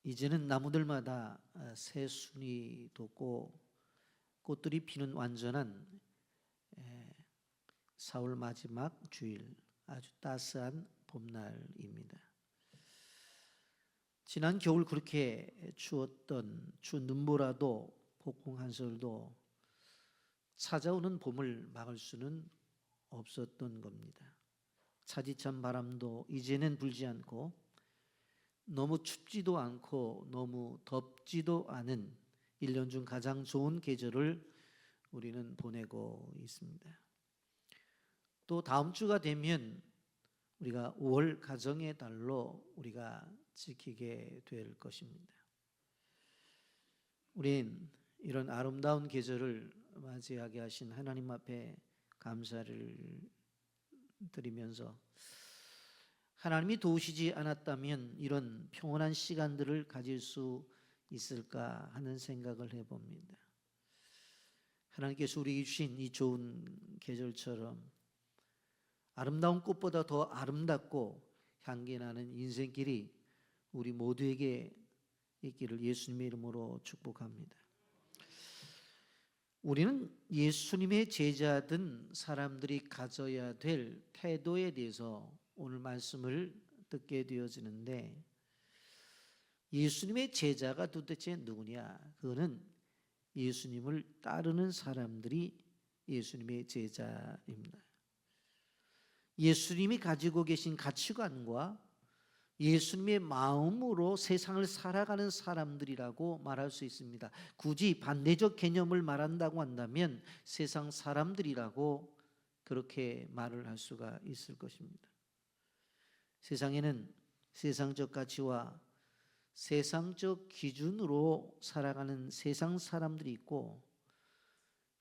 이제는 나무들마다 새순이 돋고 꽃들이 피는 완전한 4월 마지막 주일, 아주 따스한 봄날입니다. 지난 겨울 그렇게 추웠던 추운 눈보라도 폭풍 한설도 찾아오는 봄을 막을 수는 없었던 겁니다. 차디찬 바람도 이제는 불지 않고 너무 춥지도 않고 너무 덥지도 않은 1년 중 가장 좋은 계절을 우리는 보내고 있습니다. 또 다음 주가 되면 우리가 5월 가정의 달로 우리가 지키게 될 것입니다. 우린 이런 아름다운 계절을 맞이하게 하신 하나님 앞에 감사를 드리면서 하나님이 도우시지 않았다면 이런 평온한 시간들을 가질 수 있을까 하는 생각을 해봅니다. 하나님께서 우리에게 주신 이 좋은 계절처럼 아름다운 꽃보다 더 아름답고 향기나는 인생길이 우리 모두에게 있기를 예수님의 이름으로 축복합니다. 우리는 예수님의 제자든 사람들이 가져야 될 태도에 대해서 오늘 말씀을 듣게 되어지는데, 예수님의 제자가 도대체 누구냐? 그거는 예수님을 따르는 사람들이 예수님의 제자입니다. 예수님이 가지고 계신 가치관과 예수님의 마음으로 세상을 살아가는 사람들이라고 말할 수 있습니다. 굳이 반대적 개념을 말한다고 한다면 세상 사람들이라고 그렇게 말을 할 수가 있을 것입니다. 세상에는 세상적 가치와 세상적 기준으로 살아가는 세상 사람들이 있고,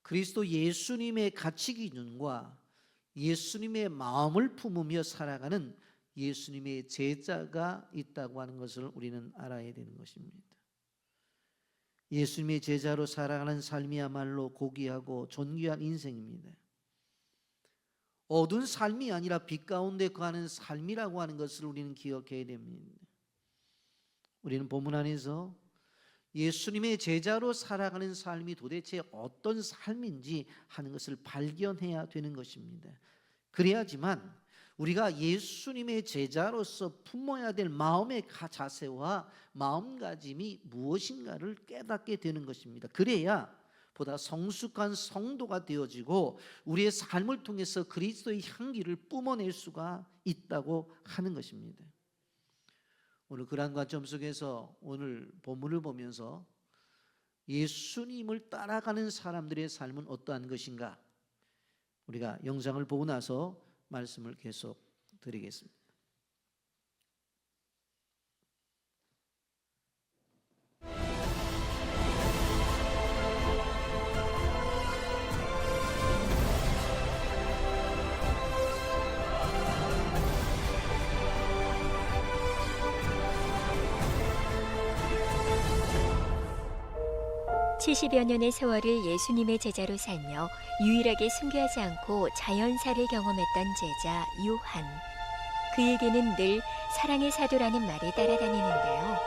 그리스도 예수님의 가치 기준과 예수님의 마음을 품으며 살아가는 예수님의 제자가 있다고 하는 것을 우리는 알아야 되는 것입니다. 예수님의 제자로 살아가는 삶이야말로 고귀하고 존귀한 인생입니다. 어두운 삶이 아니라 빛 가운데 거하는 삶이라고 하는 것을 우리는 기억해야 됩니다. 우리는 본문 안에서 예수님의 제자로 살아가는 삶이 도대체 어떤 삶인지 하는 것을 발견해야 되는 것입니다. 그래야지만 우리가 예수님의 제자로서 품어야 될 마음의 자세와 마음가짐이 무엇인가를 깨닫게 되는 것입니다. 그래야 보다 성숙한 성도가 되어지고 우리의 삶을 통해서 그리스도의 향기를 뿜어낼 수가 있다고 하는 것입니다. 오늘 그러한 관점 속에서 오늘 본문을 보면서 예수님을 따라가는 사람들의 삶은 어떠한 것인가, 우리가 영상을 보고 나서 말씀을 계속 드리겠습니다. 70여 년의 세월을 예수님의 제자로 살며 유일하게 순교하지 않고 자연사를 경험했던 제자 요한. 그에게는 늘 사랑의 사도라는 말이 따라다니는데요.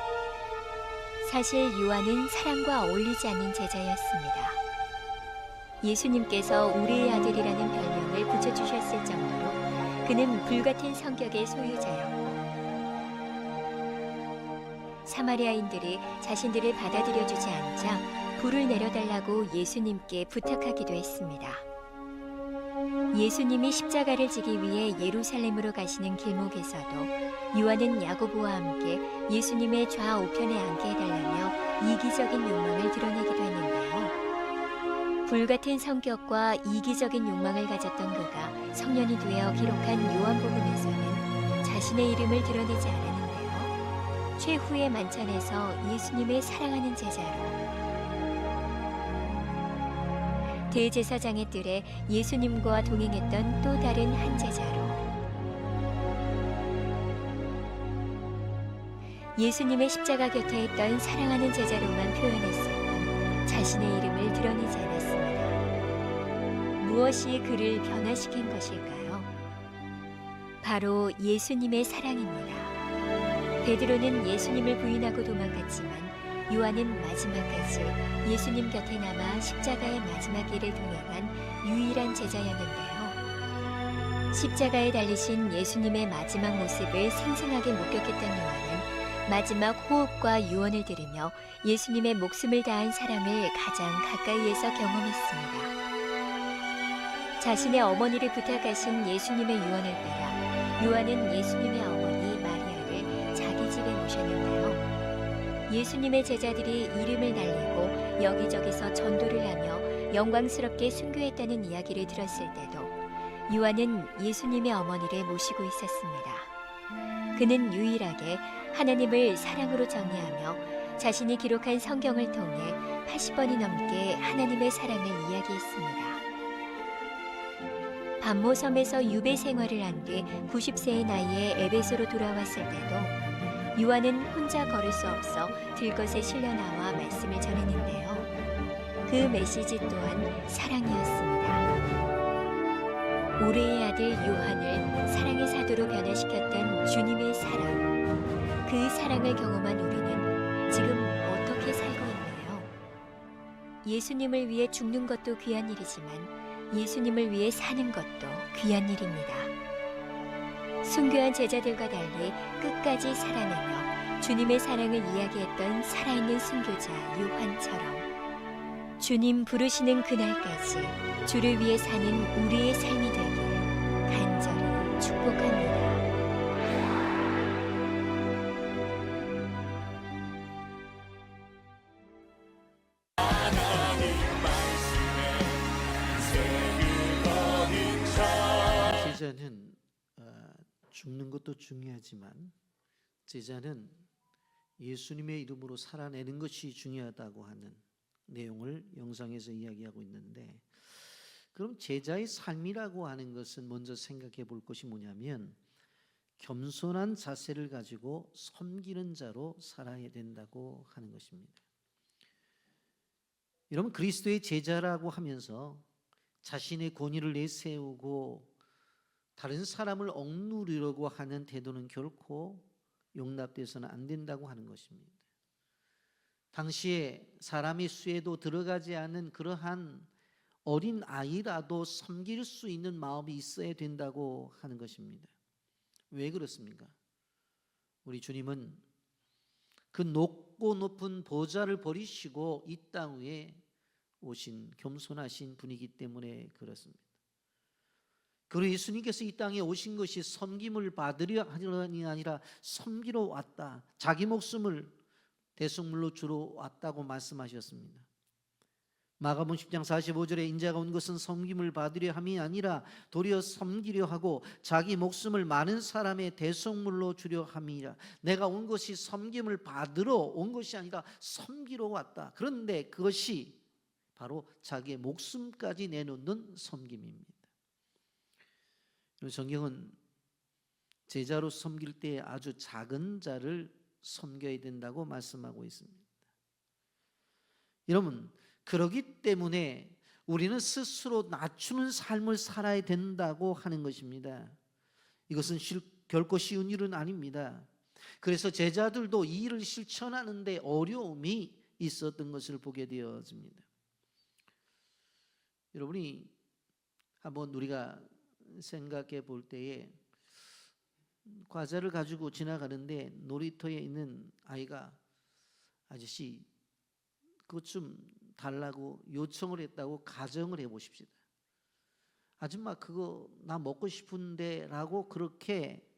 사실 요한은 사랑과 어울리지 않는 제자였습니다. 예수님께서 우리의 아들이라는 별명을 붙여주셨을 정도로 그는 불같은 성격의 소유자였고, 사마리아인들이 자신들을 받아들여주지 않자 불을 내려달라고 예수님께 부탁하기도 했습니다. 예수님이 십자가를 지기 위해 예루살렘으로 가시는 길목에서도 요한은 야고보와 함께 예수님의 좌우편에 앉게 해달라며 이기적인 욕망을 드러내기도 했는데요. 불같은 성격과 이기적인 욕망을 가졌던 그가 성년이 되어 기록한 요한복음에서는 자신의 이름을 드러내지 않았는데요. 최후의 만찬에서 예수님을 사랑하는 제자로, 대제사장의 뜰에 예수님과 동행했던 또 다른 한 제자로, 예수님의 십자가 곁에 있던 사랑하는 제자로만 표현했을 뿐 자신의 이름을 드러내지 않았습니다. 무엇이 그를 변화시킨 것일까요? 바로 예수님의 사랑입니다. 베드로는 예수님을 부인하고 도망갔지만 요한은 마지막까지 예수님 곁에 남아 십자가의 마지막 길을 동행한 유일한 제자였는데요. 십자가에 달리신 예수님의 마지막 모습을 생생하게 목격했던 요한은 마지막 호흡과 유언을 들으며 예수님의 목숨을 다한 사랑을 가장 가까이에서 경험했습니다. 자신의 어머니를 부탁하신 예수님의 유언을 따라 요한은 예수님의 어머니 마리아를 자기 집에 모셨는데요. 예수님의 제자들이 이름을 날리고 여기저기서 전도를 하며 영광스럽게 순교했다는 이야기를 들었을 때도 요한은 예수님의 어머니를 모시고 있었습니다. 그는 유일하게 하나님을 사랑으로 정의하며 자신이 기록한 성경을 통해 80번이 넘게 하나님의 사랑을 이야기했습니다. 반모섬에서 유배 생활을 한 뒤 90세의 나이에 에베소로 돌아왔을 때도 요한은 혼자 걸을 수 없어 들것에 실려 나와 말씀을 전했는데요. 그 메시지 또한 사랑이었습니다. 오레의 아들 요한을 사랑의 사도로 변화시켰던 주님의 사랑, 그 사랑을 경험한 우리는 지금 어떻게 살고 있나요? 예수님을 위해 죽는 것도 귀한 일이지만 예수님을 위해 사는 것도 귀한 일입니다. 순교한 제자들과 달리 끝까지 살아내며 주님의 사랑을 이야기했던 살아있는 순교자 요한처럼 주님 부르시는 그날까지 주를 위해 사는 우리의 삶이 되길 간절히 축복합니다. 제자는 죽는 것도 중요하지만 제자는 예수님의 이름으로 살아내는 것이 중요하다고 하는 내용을 영상에서 이야기하고 있는데, 그럼 제자의 삶이라고 하는 것은 먼저 생각해 볼 것이 뭐냐면 겸손한 자세를 가지고 섬기는 자로 살아야 된다고 하는 것입니다. 여러분, 그리스도의 제자라고 하면서 자신의 권위를 내세우고 다른 사람을 억누르려고 하는 태도는 결코 용납돼서는 안 된다고 하는 것입니다. 당시에 사람의 수에도 들어가지 않은 그러한 어린 아이라도 섬길 수 있는 마음이 있어야 된다고 하는 것입니다. 왜 그렇습니까? 우리 주님은 그 높고 높은 보좌를 버리시고 이 땅 위에 오신 겸손하신 분이기 때문에 그렇습니다. 그리고 예수님께서 이 땅에 오신 것이 섬김을 받으려 하려니 아니라 섬기러 왔다. 자기 목숨을 대속물로 주러 왔다고 말씀하셨습니다. 마가복음 10장 45절에 인자가 온 것은 섬김을 받으려 함이 아니라 도리어 섬기려 하고 자기 목숨을 많은 사람의 대속물로 주려 함이라. 내가 온 것이 섬김을 받으러 온 것이 아니라 섬기러 왔다. 그런데 그것이 바로 자기의 목숨까지 내놓는 섬김입니다. 성경은 제자로 섬길 때 아주 작은 자를 섬겨야 된다고 말씀하고 있습니다. 여러분, 그러기 때문에 우리는 스스로 낮추는 삶을 살아야 된다고 하는 것입니다. 이것은 결코 쉬운 일은 아닙니다. 그래서 제자들도 이 일을 실천하는데 어려움이 있었던 것을 보게 되어집니다. 여러분이 한번 우리가 생각해 볼 때에 과자를 가지고 지나가는데 놀이터에 있는 아이가 아저씨 그것 좀 달라고 요청을 했다고 가정을 해 보십시다. 아줌마 그거 나 먹고 싶은데 라고 그렇게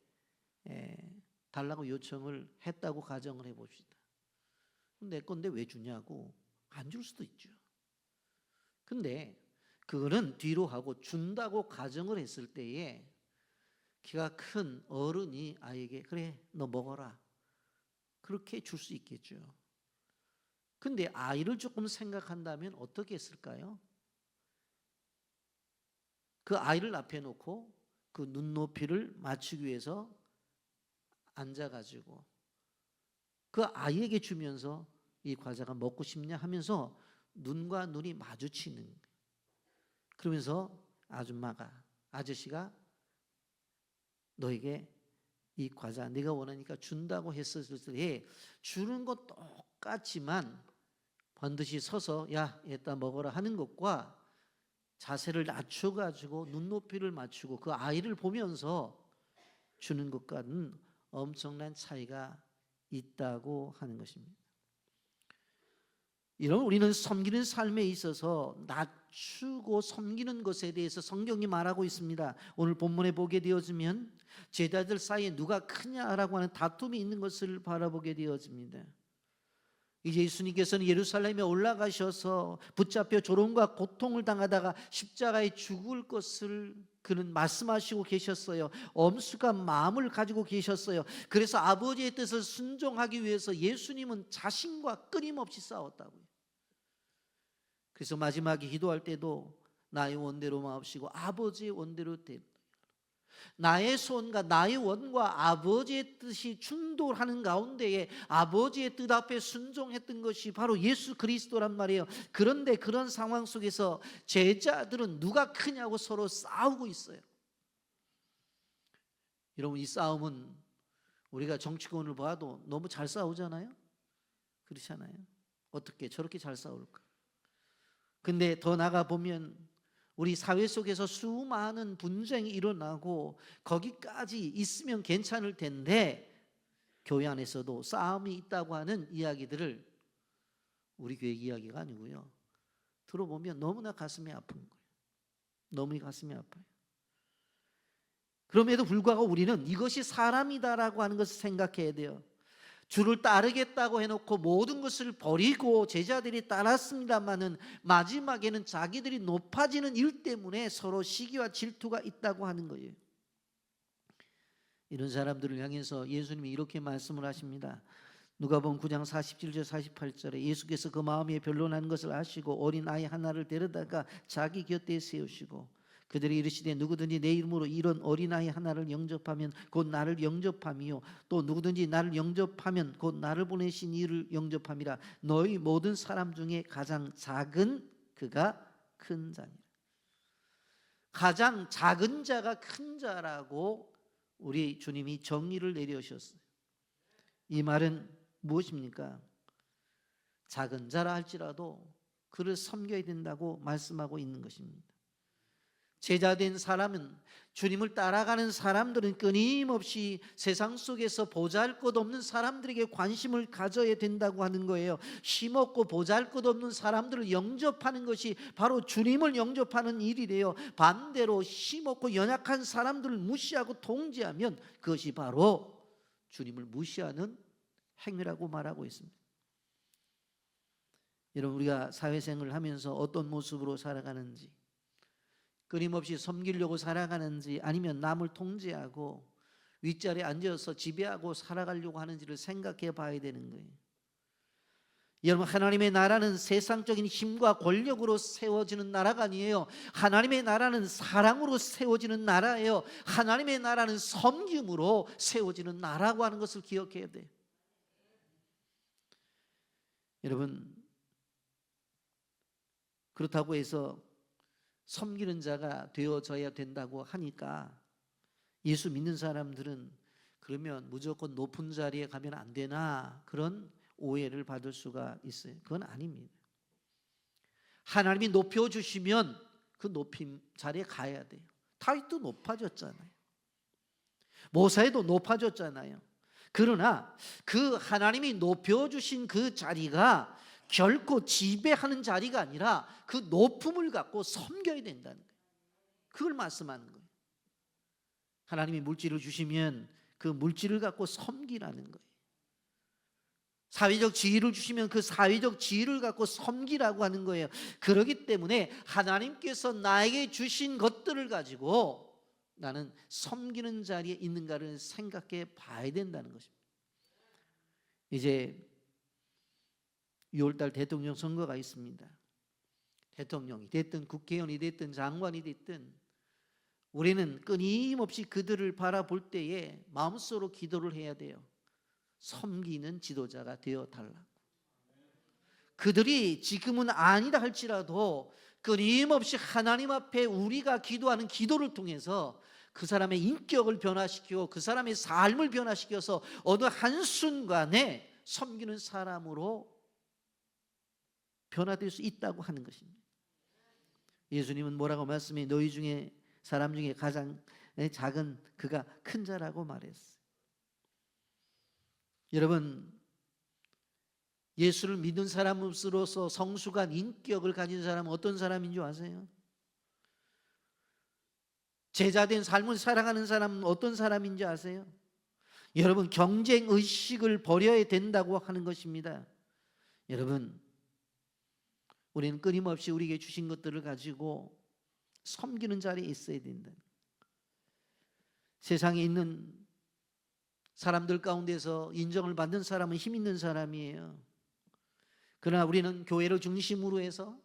달라고 요청을 했다고 가정을 해 봅시다. 내 건데 왜 주냐고 안 줄 수도 있죠. 근데 그거는 뒤로 하고 준다고 가정을 했을 때에 키가 큰 어른이 아이에게 그래 너 먹어라 그렇게 줄 수 있겠죠. 근데 아이를 조금 생각한다면 어떻게 했을까요? 그 아이를 앞에 놓고 그 눈높이를 맞추기 위해서 앉아가지고 그 아이에게 주면서 이 과자가 먹고 싶냐 하면서 눈과 눈이 마주치는 거예요. 그러면서 아줌마가 아저씨가 너에게 이 과자 내가 원하니까 준다고 했었을 때 주는 것 똑같지만 반드시 서서 야 이따 먹어라 하는 것과 자세를 낮춰가지고 눈높이를 맞추고 그 아이를 보면서 주는 것과는 엄청난 차이가 있다고 하는 것입니다. 이런 우리는 섬기는 삶에 있어서 낮추고 섬기는 것에 대해서 성경이 말하고 있습니다. 오늘 본문에 보게 되어지면 제자들 사이에 누가 크냐라고 하는 다툼이 있는 것을 바라보게 되어집니다. 이제 예수님께서는 예루살렘에 올라가셔서 붙잡혀 조롱과 고통을 당하다가 십자가에 죽을 것을 그는 말씀하시고 계셨어요. 엄숙한 마음을 가지고 계셨어요. 그래서 아버지의 뜻을 순종하기 위해서 예수님은 자신과 끊임없이 싸웠다고요. 그래서 마지막에 기도할 때도 나의 원대로 마옵시고 아버지의 원대로 되라. 나의 소원과 나의 원과 아버지의 뜻이 충돌하는 가운데에 아버지의 뜻 앞에 순종했던 것이 바로 예수 그리스도란 말이에요. 그런데 그런 상황 속에서 제자들은 누가 크냐고 서로 싸우고 있어요. 여러분, 이 싸움은 우리가 정치권을 봐도 너무 잘 싸우잖아요. 그렇잖아요. 어떻게 저렇게 잘 싸울까? 근데 더 나가 보면 우리 사회 속에서 수많은 분쟁이 일어나고 거기까지 있으면 괜찮을 텐데 교회 안에서도 싸움이 있다고 하는 이야기들을 우리 교회 이야기가 아니고요. 들어보면 너무나 가슴이 아픈 거예요. 너무 가슴이 아파요. 그럼에도 불구하고 우리는 이것이 사람이다라고 하는 것을 생각해야 돼요. 주를 따르겠다고 해놓고 모든 것을 버리고 제자들이 따랐습니다마는 마지막에는 자기들이 높아지는 일 때문에 서로 시기와 질투가 있다고 하는 거예요. 이런 사람들을 향해서 예수님이 이렇게 말씀을 하십니다. 누가복음 9장 47절 48절에 예수께서 그 마음에 변론하는 것을 아시고 어린 아이 하나를 데려다가 자기 곁에 세우시고 그들이 이르시되 누구든지 내 이름으로 이런 어린아이 하나를 영접하면 곧 나를 영접함이요 또 누구든지 나를 영접하면 곧 나를 보내신 이를 영접함이라. 너희 모든 사람 중에 가장 작은 그가 큰 자니라. 가장 작은 자가 큰 자라고 우리 주님이 정의를 내려주셨어요. 이 말은 무엇입니까? 작은 자라 할지라도 그를 섬겨야 된다고 말씀하고 있는 것입니다. 제자된 사람은, 주님을 따라가는 사람들은 끊임없이 세상 속에서 보잘것없는 사람들에게 관심을 가져야 된다고 하는 거예요. 힘없고 보잘것없는 사람들을 영접하는 것이 바로 주님을 영접하는 일이래요. 반대로 힘없고 연약한 사람들을 무시하고 통제하면 그것이 바로 주님을 무시하는 행위라고 말하고 있습니다. 여러분, 우리가 사회생활을 하면서 어떤 모습으로 살아가는지, 끊임없이 섬기려고 살아가는지 아니면 남을 통제하고 윗자리에 앉아서 지배하고 살아가려고 하는지를 생각해 봐야 되는 거예요. 여러분, 하나님의 나라는 세상적인 힘과 권력으로 세워지는 나라가 아니에요. 하나님의 나라는 사랑으로 세워지는 나라예요. 하나님의 나라는 섬김으로 세워지는 나라고 하는 것을 기억해야 돼요. 여러분, 그렇다고 해서 섬기는 자가 되어져야 된다고 하니까 예수 믿는 사람들은 그러면 무조건 높은 자리에 가면 안 되나, 그런 오해를 받을 수가 있어요. 그건 아닙니다. 하나님이 높여주시면 그 높임 자리에 가야 돼요. 다윗도 높아졌잖아요. 모세도 높아졌잖아요. 그러나 그 하나님이 높여주신 그 자리가 결코 지배하는 자리가 아니라 그 높음을 갖고 섬겨야 된다는 거예요. 그걸 말씀하는 거예요. 하나님이 물질을 주시면 그 물질을 갖고 섬기라는 거예요. 사회적 지위를 주시면 그 사회적 지위를 갖고 섬기라고 하는 거예요. 그렇기 때문에 하나님께서 나에게 주신 것들을 가지고 나는 섬기는 자리에 있는가를 생각해 봐야 된다는 것입니다. 이제 6월달 대통령 선거가 있습니다. 대통령이 됐든 국회의원이 됐든 장관이 됐든 우리는 끊임없이 그들을 바라볼 때에 마음속으로 기도를 해야 돼요. 섬기는 지도자가 되어 달라고. 그들이 지금은 아니다 할지라도 끊임없이 하나님 앞에 우리가 기도하는 기도를 통해서 그 사람의 인격을 변화시키고 그 사람의 삶을 변화시켜서 어느 한순간에 섬기는 사람으로 변화될 수 있다고 하는 것입니다. 예수님은 뭐라고 말씀해? 너희 중에 사람 중에 가장 작은 그가 큰 자라고 말했어요. 여러분, 예수를 믿는 사람으로서 성숙한 인격을 가진 사람은 어떤 사람인 줄 아세요? 제자된 삶을 살아가는 사람은 어떤 사람인지 아세요? 여러분, 경쟁 의식을 버려야 된다고 하는 것입니다. 여러분, 우리는 끊임없이 우리에게 주신 것들을 가지고 섬기는 자리에 있어야 된다. 세상에 있는 사람들 가운데서 인정을 받는 사람은 힘 있는 사람이에요. 그러나 우리는 교회를 중심으로 해서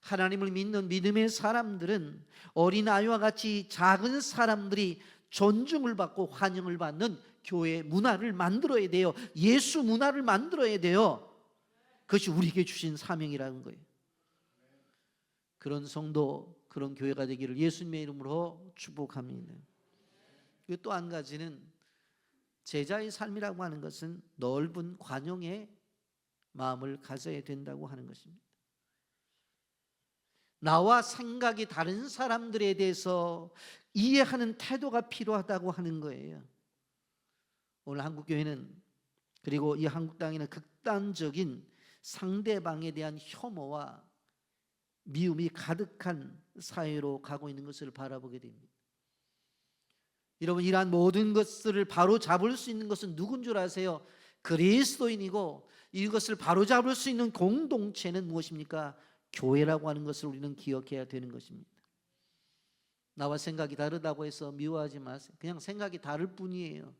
하나님을 믿는 믿음의 사람들은 어린아이와 같이 작은 사람들이 존중을 받고 환영을 받는 교회 문화를 만들어야 돼요. 예수 문화를 만들어야 돼요. 그것이 우리에게 주신 사명이라는 거예요. 그런 성도, 그런 교회가 되기를 예수님의 이름으로 축복합니다. 그리고 또 한 가지는 제자의 삶이라고 하는 것은 넓은 관용의 마음을 가져야 된다고 하는 것입니다. 나와 생각이 다른 사람들에 대해서 이해하는 태도가 필요하다고 하는 거예요. 오늘 한국교회는, 그리고 이 한국 땅에는 극단적인 상대방에 대한 혐오와 미움이 가득한 사회로 가고 있는 것을 바라보게 됩니다. 여러분, 이러한 모든 것들을 바로 잡을 수 있는 것은 누군 줄 아세요? 그리스도인이고, 이것을 바로 잡을 수 있는 공동체는 무엇입니까? 교회라고 하는 것을 우리는 기억해야 되는 것입니다. 나와 생각이 다르다고 해서 미워하지 마세요. 그냥 생각이 다를 뿐이에요.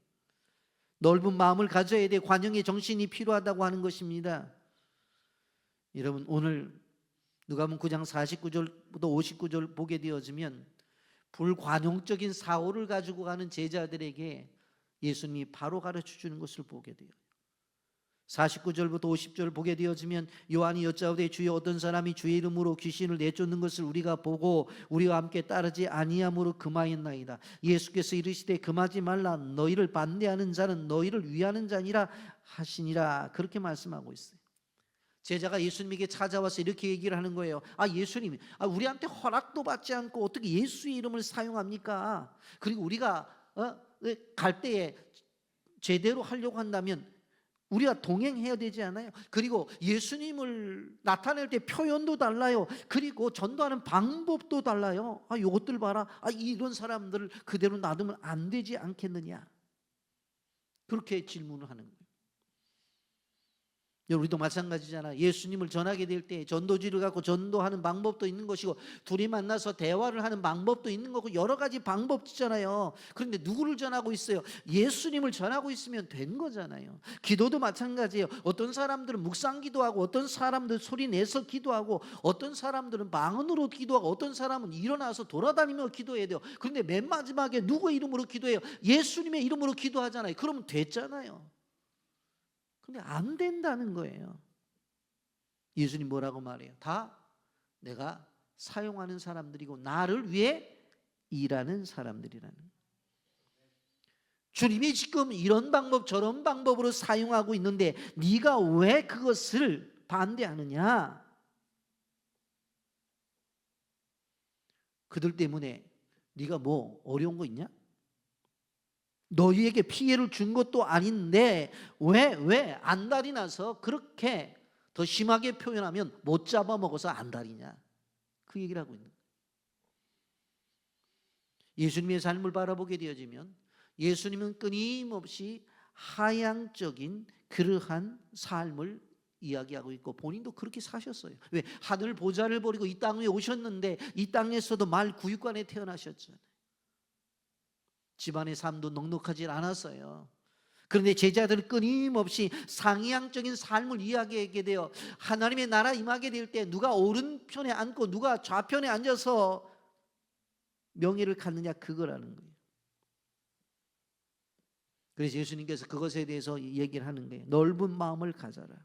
넓은 마음을 가져야 돼. 관용의 정신이 필요하다고 하는 것입니다. 여러분, 오늘 누가복음 9장 49절부터 59절 보게 되어지면 불관용적인 사고를 가지고 가는 제자들에게 예수님이 바로 가르쳐 주는 것을 보게 돼요. 49절부터 50절 보게 되어지면 요한이 여짜오되 주여 어떤 사람이 주의 이름으로 귀신을 내쫓는 것을 우리가 보고 우리와 함께 따르지 아니함으로 금하였나이다. 예수께서 이르시되 금하지 말라. 너희를 반대하는 자는 너희를 위하는 자니라 하시니라. 그렇게 말씀하고 있어요. 제자가 예수님에게 찾아와서 이렇게 얘기를 하는 거예요. 예수님, 우리한테 허락도 받지 않고 어떻게 예수의 이름을 사용합니까? 그리고 우리가 갈 때에 제대로 하려고 한다면 우리가 동행해야 되지 않아요? 그리고 예수님을 나타낼 때 표현도 달라요. 그리고 전도하는 방법도 달라요. 이것들 봐라. 이런 사람들을 그대로 놔두면 안 되지 않겠느냐? 그렇게 질문을 하는 거예요. 우리도 마찬가지잖아. 예수님을 전하게 될 때 전도지를 갖고 전도하는 방법도 있는 것이고, 둘이 만나서 대화를 하는 방법도 있는 거고, 여러 가지 방법이 있잖아요. 그런데 누구를 전하고 있어요? 예수님을 전하고 있으면 된 거잖아요. 기도도 마찬가지예요. 어떤 사람들은 묵상 기도하고, 어떤 사람들은 소리 내서 기도하고, 어떤 사람들은 방언으로 기도하고, 어떤 사람은 일어나서 돌아다니며 기도해야 돼요. 그런데 맨 마지막에 누구 이름으로 기도해요? 예수님의 이름으로 기도하잖아요. 그러면 됐잖아요. 근데 안 된다는 거예요. 예수님 뭐라고 말해요? 다 내가 사용하는 사람들이고 나를 위해 일하는 사람들이라는 거예요. 주님이 지금 이런 방법 저런 방법으로 사용하고 있는데 네가 왜 그것을 반대하느냐? 그들 때문에 네가 뭐 어려운 거 있냐? 너희에게 피해를 준 것도 아닌데 왜 안달이 나서 그렇게 더 심하게 표현하면 못 잡아먹어서 안달이냐? 그 얘기를 하고 있는 거예요. 예수님의 삶을 바라보게 되어지면 예수님은 끊임없이 하향적인 그러한 삶을 이야기하고 있고 본인도 그렇게 사셨어요. 왜? 하늘 보좌를 버리고 이 땅 위에 오셨는데 이 땅에서도 말 구육간에 태어나셨잖아요. 집안의 삶도 넉넉하지 않았어요. 그런데 제자들은 끊임없이 상향적인 삶을 이야기하게 되어 하나님의 나라 임하게 될 때 누가 오른편에 앉고 누가 좌편에 앉아서 명예를 갖느냐, 그거라는 거예요. 그래서 예수님께서 그것에 대해서 얘기를 하는 거예요. 넓은 마음을 가져라.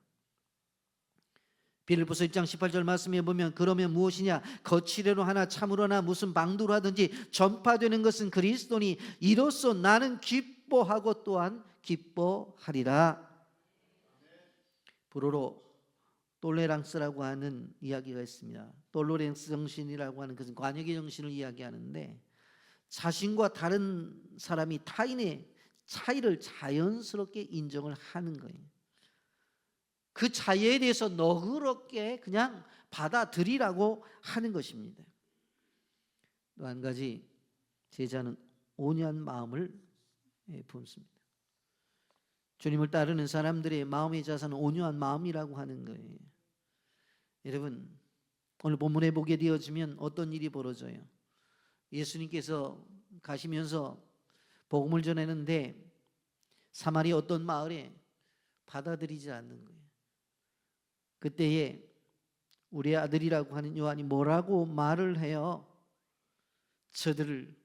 빌립보서 1장 18절 말씀에 보면 그러면 무엇이냐 거칠애로 하나 참으로나 무슨 방도로 하든지 전파되는 것은 그리스도니 이로써 나는 기뻐하고 또한 기뻐하리라. 불어로 톨레랑스라고 하는 이야기가 있습니다. 톨레랑스 정신이라고 하는 것은 관역의 정신을 이야기하는데 자신과 다른 사람이 타인의 차이를 자연스럽게 인정을 하는 거예요. 그 차이에 대해서 너그럽게 그냥 받아들이라고 하는 것입니다. 또 한 가지, 제자는 온유한 마음을 품습니다. 주님을 따르는 사람들의 마음의 자세는 온유한 마음이라고 하는 거예요. 여러분, 오늘 본문에 보게 되어지면 어떤 일이 벌어져요? 예수님께서 가시면서 복음을 전하는데 사마리 어떤 마을에 받아들이지 않는 거예요. 그때에 우리 아들이라고 하는 요한이 뭐라고 말을 해요? 저들을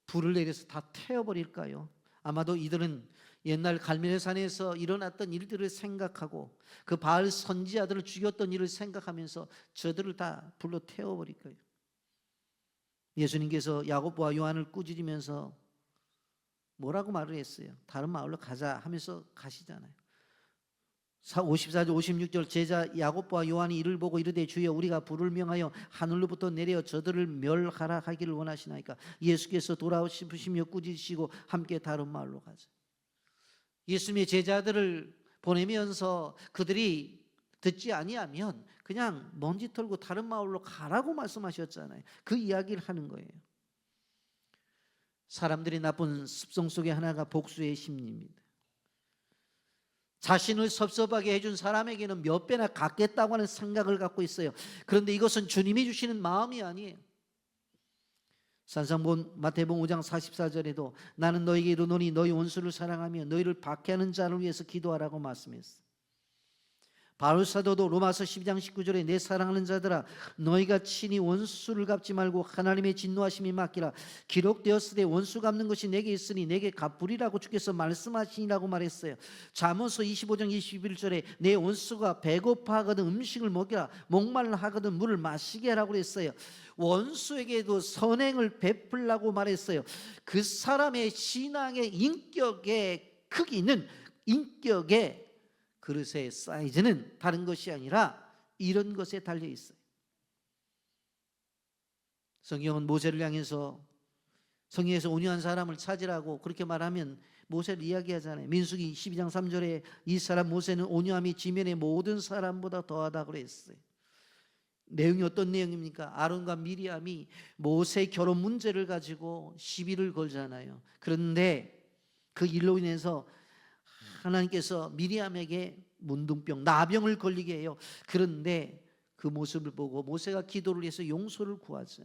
불을 내려서 다 태워버릴까요? 아마도 이들은 옛날 갈멜산에서 일어났던 일들을 생각하고 그 바알 선지자들을 죽였던 일을 생각하면서 저들을 다 불로 태워버릴 거예요. 예수님께서 야고보와 요한을 꾸짖으면서 뭐라고 말을 했어요? 다른 마을로 가자 하면서 가시잖아요. 54절 56절 제자 야고보와 요한이 이를 보고 이르되 주여 우리가 불을 명하여 하늘로부터 내려 저들을 멸하라 하기를 원하시나이까. 예수께서 돌아오시며 꾸짖으시고 함께 다른 마을로 가자. 예수님의 제자들을 보내면서 그들이 듣지 아니하면 그냥 먼지 털고 다른 마을로 가라고 말씀하셨잖아요. 그 이야기를 하는 거예요. 사람들이 나쁜 습성 속에 하나가 복수의 심리입니다. 자신을 섭섭하게 해준 사람에게는 몇 배나 갚겠다고 하는 생각을 갖고 있어요. 그런데 이것은 주님이 주시는 마음이 아니에요. 산상본 마태복음 5장 44절에도 나는 너에게 이르노니 너희 원수를 사랑하며 너희를 박해하는 자를 위해서 기도하라고 말씀했어요. 바울 사도도 로마서 12장 19절에 내 사랑하는 자들아 너희가 친히 원수를 갚지 말고 하나님의 진노하심이 맡기라. 기록되었으되 원수 갚는 것이 내게 있으니 내게 갚으리라고 주께서 말씀하시니라고 말했어요. 잠언서 25장 21절에 내 원수가 배고파하거든 음식을 먹이라. 목말라 하거든 물을 마시게 하라고 그랬어요. 원수에게도 선행을 베풀라고 말했어요. 그 사람의 신앙의 인격의 크기는 인격의 그릇의 사이즈는 다른 것이 아니라 이런 것에 달려 있어요. 성경은 모세를 향해서 성경에서 온유한 사람을 찾으라고 그렇게 말하면 모세를 이야기하잖아요. 민수기 12장 3절에 이 사람 모세는 온유함이 지면의 모든 사람보다 더하다고 그랬어요. 내용이 어떤 내용입니까? 아론과 미리암이 모세 결혼 문제를 가지고 시비를 걸잖아요. 그런데 그 일로 인해서 하나님께서 미리암에게 문둥병, 나병을 걸리게 해요. 그런데 그 모습을 보고 모세가 기도를 해서 용서를 구하죠.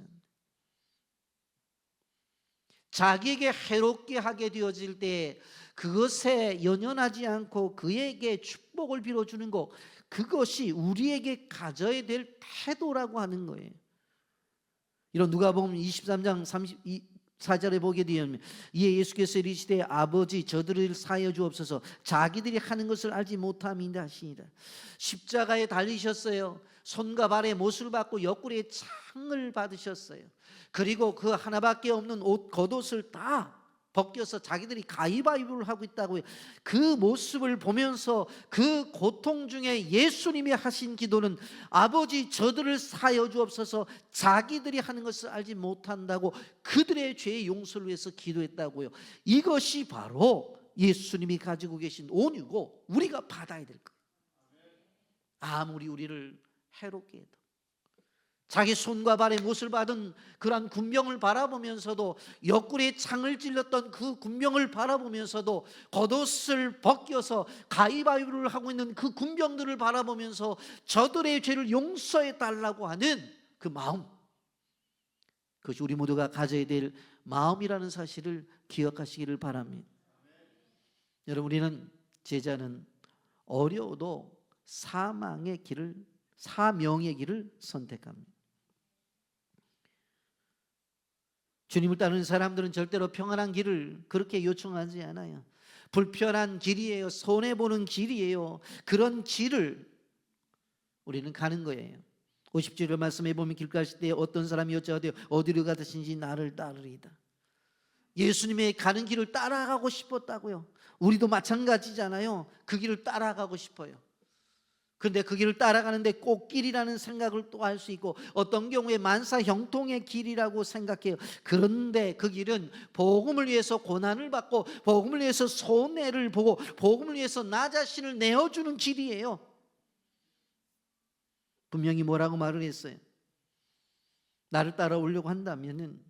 자기에게 해롭게 하게 되어질 때 그것에 연연하지 않고 그에게 축복을 빌어주는 것, 그것이 우리에게 가져야 될 태도라고 하는 거예요. 이런 누가복음 23장 34절에 보게 되면 이에 예수께서 이르시되 아버지 저들을 사하여 주옵소서 자기들이 하는 것을 알지 못함이다 하시니라. 십자가에 달리셨어요. 손과 발에 못을 받고 옆구리에 창을 받으셨어요. 그리고 그 하나밖에 없는 옷 겉옷을 다 벗겨서 자기들이 가위바위보를 하고 있다고요. 그 모습을 보면서 그 고통 중에 예수님이 하신 기도는 아버지 저들을 사하여 주옵소서 자기들이 하는 것을 알지 못한다고 그들의 죄의 용서를 위해서 기도했다고요. 이것이 바로 예수님이 가지고 계신 온유고 우리가 받아야 될 거예요. 아무리 우리를 해롭게 해도 자기 손과 발에 못을 받은 그러한 군병을 바라보면서도 옆구리에 창을 찔렀던 그 군병을 바라보면서도 겉옷을 벗겨서 가위바위보를 하고 있는 그 군병들을 바라보면서 저들의 죄를 용서해 달라고 하는 그 마음, 그것이 우리 모두가 가져야 될 마음이라는 사실을 기억하시기를 바랍니다. 여러분, 우리는 제자는 어려워도 사명의 길을 선택합니다. 주님을 따르는 사람들은 절대로 평안한 길을 그렇게 요청하지 않아요. 불편한 길이에요. 손해보는 길이에요. 그런 길을 우리는 가는 거예요. 50절 말씀해 보면 길 가실 때 어떤 사람이 여짜오되 어디로 가듯인지 나를 따르리이다. 예수님의 가는 길을 따라가고 싶었다고요. 우리도 마찬가지잖아요. 그 길을 따라가고 싶어요. 그런데 그 길을 따라가는데 꼭 길이라는 생각을 또 할 수 있고, 어떤 경우에 만사 형통의 길이라고 생각해요. 그런데 그 길은 복음을 위해서 고난을 받고 복음을 위해서 손해를 보고 복음을 위해서 나 자신을 내어주는 길이에요. 분명히 뭐라고 말을 했어요. 나를 따라오려고 한다면은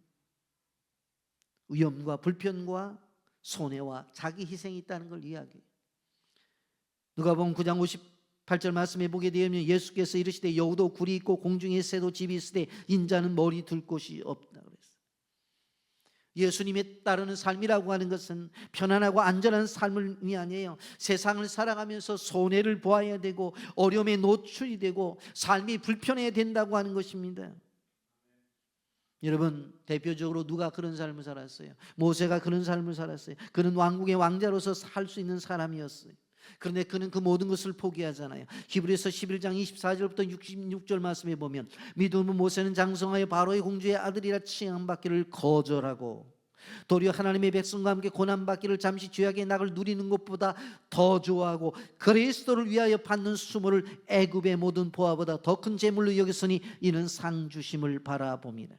위험과 불편과 손해와 자기 희생이 있다는 걸 이야기해요. 누가복음 9장 58절 말씀에 보게 되면 예수께서 이르시되 여우도 굴이 있고 공중에 새도 집이 있으되 인자는 머리 둘 곳이 없다 그랬어요. 예수님에 따르는 삶이라고 하는 것은 편안하고 안전한 삶이 아니에요. 세상을 살아가면서 손해를 보아야 되고 어려움에 노출이 되고 삶이 불편해야 된다고 하는 것입니다. 여러분, 대표적으로 누가 그런 삶을 살았어요? 모세가 그런 삶을 살았어요. 그는 왕국의 왕자로서 살 수 있는 사람이었어요. 그런데 그는 그 모든 것을 포기하잖아요. 히브리서 11장 24절부터 66절 말씀에 보면 믿음은 모세는 장성하여 바로의 공주의 아들이라 칭함받기를 거절하고 도리어 하나님의 백성과 함께 고난받기를 잠시 죄악의 낙을 누리는 것보다 더 좋아하고 그리스도를 위하여 받는 수모를 애굽의 모든 보화보다 더 큰 재물로 여겼으니 이는 상 주심을 바라봅니다.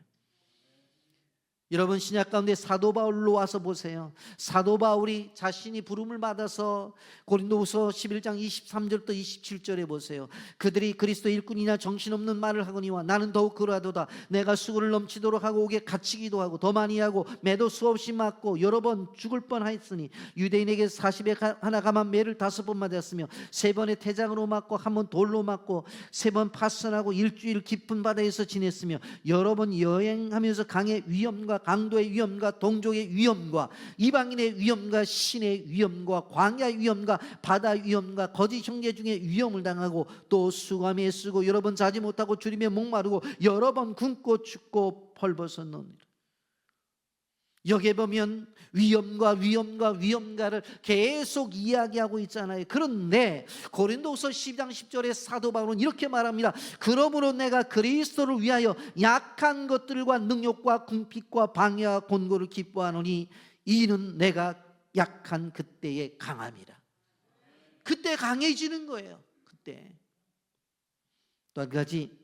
여러분, 신약 가운데 사도 바울로 와서 보세요. 사도 바울이 자신이 부름을 받아서 고린도후서 11장 23절부터 27절에 보세요. 그들이 그리스도 일꾼이냐 정신없는 말을 하거니와 나는 더욱 그러하도다. 내가 수고를 넘치도록 하고 옥에 갇히기도 하고 더 많이 하고 매도 수없이 맞고 여러 번 죽을 뻔하였으니 유대인에게 40에 하나 감한 매를 5번 맞았으며 3번의 태장으로 맞고 1번 돌로 맞고 3번 파선하고 일주일 깊은 바다에서 지냈으며 여러 번 여행하면서 강의 위험과 강도의 위험과 동족의 위험과 이방인의 위험과 신의 위험과 광야의 위험과 바다 위험과 거짓 형제 중에 위험을 당하고 또 수감에 쓰고 여러 번 자지 못하고 주림에 목마르고 여러 번 굶고 춥고 펄벗었느니라. 여기에 보면 위험가를 계속 이야기하고 있잖아요. 그런데 고린도후서 12장 10절에 사도 바울은 이렇게 말합니다. 그러므로 내가 그리스도를 위하여 약한 것들과 능욕과 궁핍과 방해와 곤고를 기뻐하노니 이는 내가 약한 그때에 강함이라. 그때 강해지는 거예요. 그때. 또 한 가지,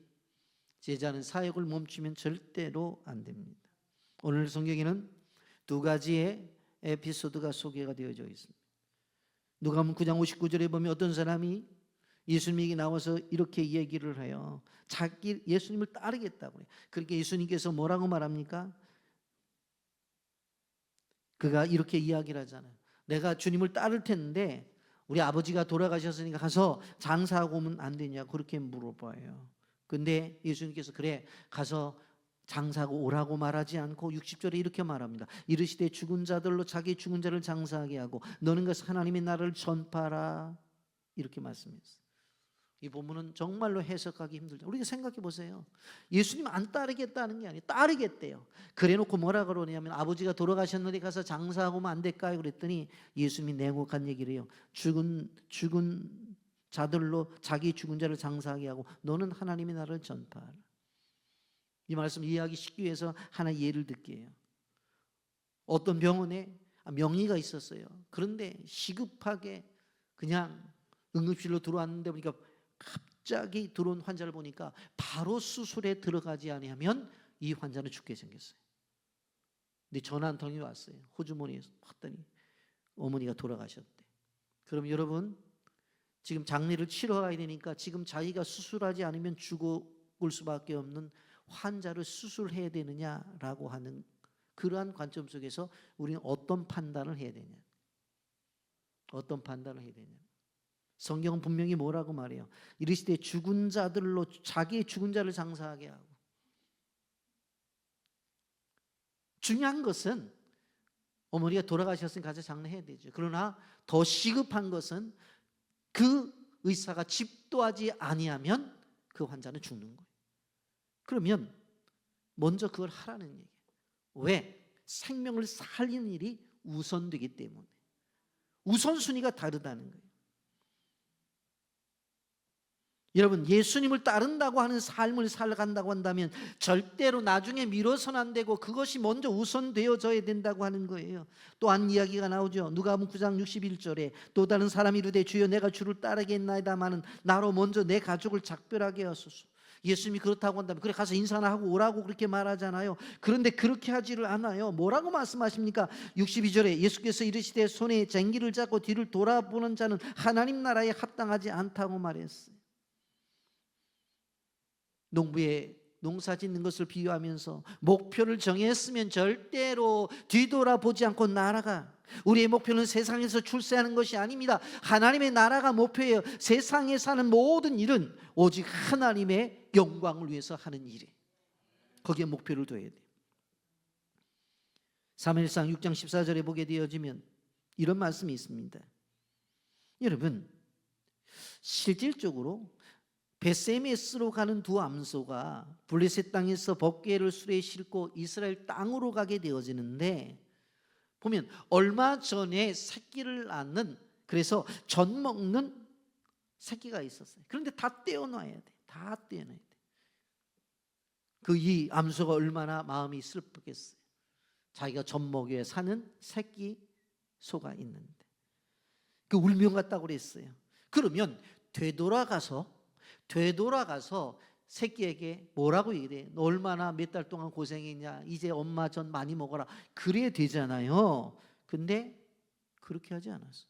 제자는 사역을 멈추면 절대로 안 됩니다. 오늘 성경에는 2가지의 에피소드가 소개가 되어져 있습니다. 누가복음 9장 59절에 보면 어떤 사람이 예수님에게 나와서 이렇게 얘기를 해요. 자기 예수님을 따르겠다고 해요. 그렇게 예수님께서 뭐라고 말합니까? 그가 이렇게 이야기를 하잖아요. 내가 주님을 따를 텐데 우리 아버지가 돌아가셨으니까 가서 장사하고 오면 안 되냐고 그렇게 물어봐요. 근데 예수님께서 그래 가서 장사하고 오라고 말하지 않고 60절에 이렇게 말합니다. 이르시되 죽은 자들로 자기 죽은 자를 장사하게 하고 너는 가서 하나님의 나라를 전파하라. 이렇게 말씀했어요. 이 본문은 정말로 해석하기 힘들죠. 우리가 생각해 보세요. 예수님 안 따르겠다는 게 아니에요. 따르겠대요. 그래놓고 뭐라 그러냐면 아버지가 돌아가셨는데 가서 장사하고 오면 안 될까요? 그랬더니 예수님이 냉혹한 얘기를 해요. 죽은 자들로 자기 죽은 자를 장사하게 하고 너는 하나님의 나라를 전파하라. 이 말씀 이해하기 쉽기 위해서 하나 예를 들게요. 어떤 병원에 명의가 있었어요. 그런데 시급하게 그냥 응급실로 들어왔는데 보니까 갑자기 들어온 환자를 보니까 바로 수술에 들어가지 아니하면 이 환자는 죽게 생겼어요. 근데 전화 한 통이 왔어요. 호주머니에서 봤더니 어머니가 돌아가셨대. 그럼 여러분, 지금 장례를 치러 가야 되니까 지금 자기가 수술하지 않으면 죽을 수밖에 없는 환자를 수술해야 되느냐라고 하는 그러한 관점 속에서 우리는 어떤 판단을 해야 되냐? 어떤 판단을 해야 되냐? 성경은 분명히 뭐라고 말해요? 이르시되 죽은 자들로 자기의 죽은 자를 장사하게 하고. 중요한 것은 어머니가 돌아가셨으니 가서 장례해야 되죠. 그러나 더 시급한 것은 그 의사가 집도하지 아니하면 그 환자는 죽는 거예요. 그러면 먼저 그걸 하라는 얘기예요. 왜? 생명을 살리는 일이 우선되기 때문에. 우선순위가 다르다는 거예요. 여러분, 예수님을 따른다고 하는 삶을 살아간다고 한다면 절대로 나중에 미뤄서는 안 되고 그것이 먼저 우선되어져야 된다고 하는 거예요. 또한 이야기가 나오죠. 누가복음 9장 61절에 또 다른 사람이 이르되 주여 내가 주를 따르겠나이다마는 나로 먼저 내 가족을 작별하게 하소서. 예수님이 그렇다고 한다면 그래 가서 인사나 하고 오라고 그렇게 말하잖아요. 그런데 그렇게 하지를 않아요. 뭐라고 말씀하십니까? 62절에 예수께서 이르시되 손에 쟁기를 잡고 뒤를 돌아보는 자는 하나님 나라에 합당하지 않다고 말했어요. 농부에 농사 짓는 것을 비유하면서 목표를 정했으면 절대로 뒤돌아보지 않고 나아가. 우리의 목표는 세상에서 출세하는 것이 아닙니다. 하나님의 나라가 목표예요. 세상에 사는 모든 일은 오직 하나님의 영광을 위해서 하는 일이에요. 거기에 목표를 둬야 돼요. 사무엘상 6장 14절에 보게 되어지면 이런 말씀이 있습니다. 여러분, 실질적으로 베세메스로 가는 두 암소가 블레셋 땅에서 법궤를 수레에 싣고 이스라엘 땅으로 가게 되어지는데, 보면 얼마 전에 새끼를 낳는, 그래서 젖 먹는 새끼가 있었어요. 그런데 다 떼어놔야 돼. 다 떼어놔야 돼. 그 이 암소가 얼마나 마음이 슬프겠어요. 자기가 젖 먹여 사는 새끼 소가 있는데 그 울면 같다고 그랬어요. 그러면 되돌아가서 새끼에게 뭐라고 얘기해? 너 얼마나 몇 달 동안 고생했냐? 이제 엄마 전 많이 먹어라. 그래야 되잖아요. 근데 그렇게 하지 않았어.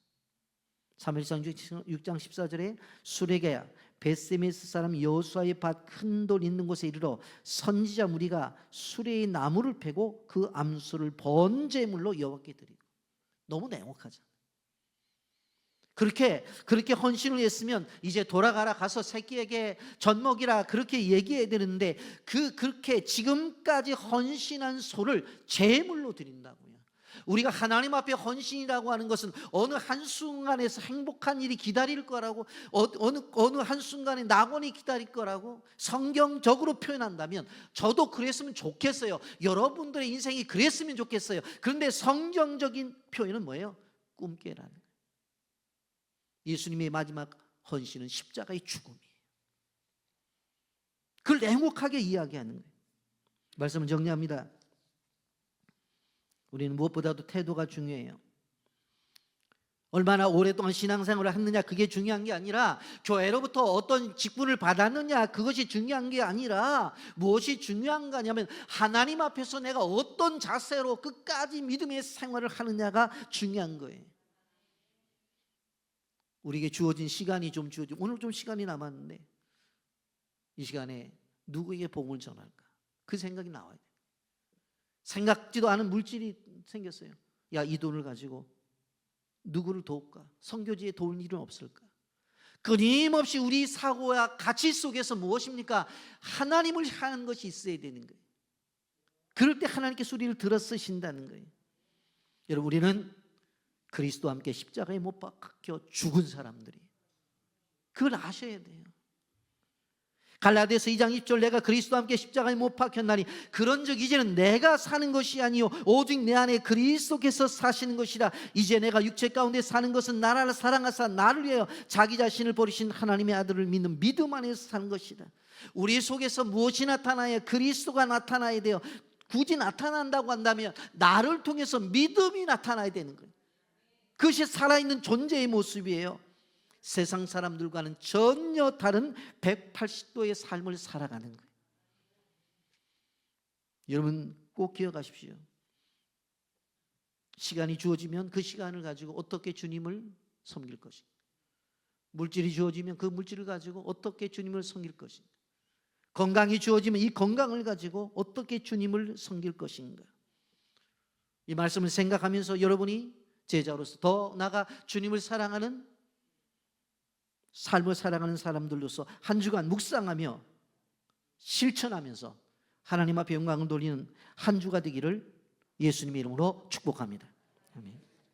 사무엘상 6장 14절에 수레가 베세메스 사람 여호수아의 밭 큰 돌 있는 곳에 이르러 선지자 무리가 수레의 나무를 패고 그 암소를 번제물로 여호와께 드리고. 너무 냉혹하잖아. 그렇게 헌신을 했으면 이제 돌아가라, 가서 새끼에게 젖 먹이라, 그렇게 얘기해야 되는데 그렇게 지금까지 헌신한 소를 제물로 드린다고요. 우리가 하나님 앞에 헌신이라고 하는 것은 어느 한순간에서 행복한 일이 기다릴 거라고, 어느 한순간에 낙원이 기다릴 거라고 성경적으로 표현한다면 저도 그랬으면 좋겠어요. 여러분들의 인생이 그랬으면 좋겠어요. 그런데 성경적인 표현은 뭐예요? 꿈 깨라는 거예요. 예수님의 마지막 헌신은 십자가의 죽음이에요. 그걸 냉혹하게 이야기하는 거예요. 말씀을 정리합니다. 우리는 무엇보다도 태도가 중요해요. 얼마나 오랫동안 신앙생활을 했느냐, 그게 중요한 게 아니라, 교회로부터 어떤 직분을 받았느냐, 그것이 중요한 게 아니라, 무엇이 중요한 거냐면 하나님 앞에서 내가 어떤 자세로 끝까지 믿음의 생활을 하느냐가 중요한 거예요. 우리에게 주어진 시간이 좀 주어지고, 오늘 좀 시간이 남았는데 이 시간에 누구에게 복음을 전할까? 그 생각이 나와야 돼요. 생각지도 않은 물질이 생겼어요. 야, 이 돈을 가지고 누구를 도울까? 선교지에 도울 일은 없을까? 끊임없이 우리 사고와 가치 속에서 무엇입니까? 하나님을 향한 것이 있어야 되는 거예요. 그럴 때 하나님께 소리를 들어 쓰신다는 거예요. 여러분, 우리는 그리스도와 함께 십자가에 못 박혀 죽은 사람들이에요. 그걸 아셔야 돼요. 갈라디아서 2장 20절, 내가 그리스도와 함께 십자가에 못 박혔나니 그런즉 이제는 내가 사는 것이 아니요 오직 내 안에 그리스도께서 사시는 것이라. 이제 내가 육체 가운데 사는 것은 나라를 사랑하사 나를 위하여 자기 자신을 버리신 하나님의 아들을 믿는 믿음 안에서 사는 것이라. 우리 속에서 무엇이 나타나야? 그리스도가 나타나야 돼요. 굳이 나타난다고 한다면 나를 통해서 믿음이 나타나야 되는 거예요. 그것이 살아있는 존재의 모습이에요. 세상 사람들과는 전혀 다른 180도의 삶을 살아가는 거예요. 여러분 꼭 기억하십시오. 시간이 주어지면 그 시간을 가지고 어떻게 주님을 섬길 것인가, 물질이 주어지면 그 물질을 가지고 어떻게 주님을 섬길 것인가, 건강이 주어지면 이 건강을 가지고 어떻게 주님을 섬길 것인가. 이 말씀을 생각하면서 여러분이 제자로서 더 나아가 주님을 사랑하는 삶을 살아가는 사람들로서 한 주간 묵상하며 실천하면서 하나님 앞에 영광을 돌리는 한 주가 되기를 예수님의 이름으로 축복합니다. 아멘.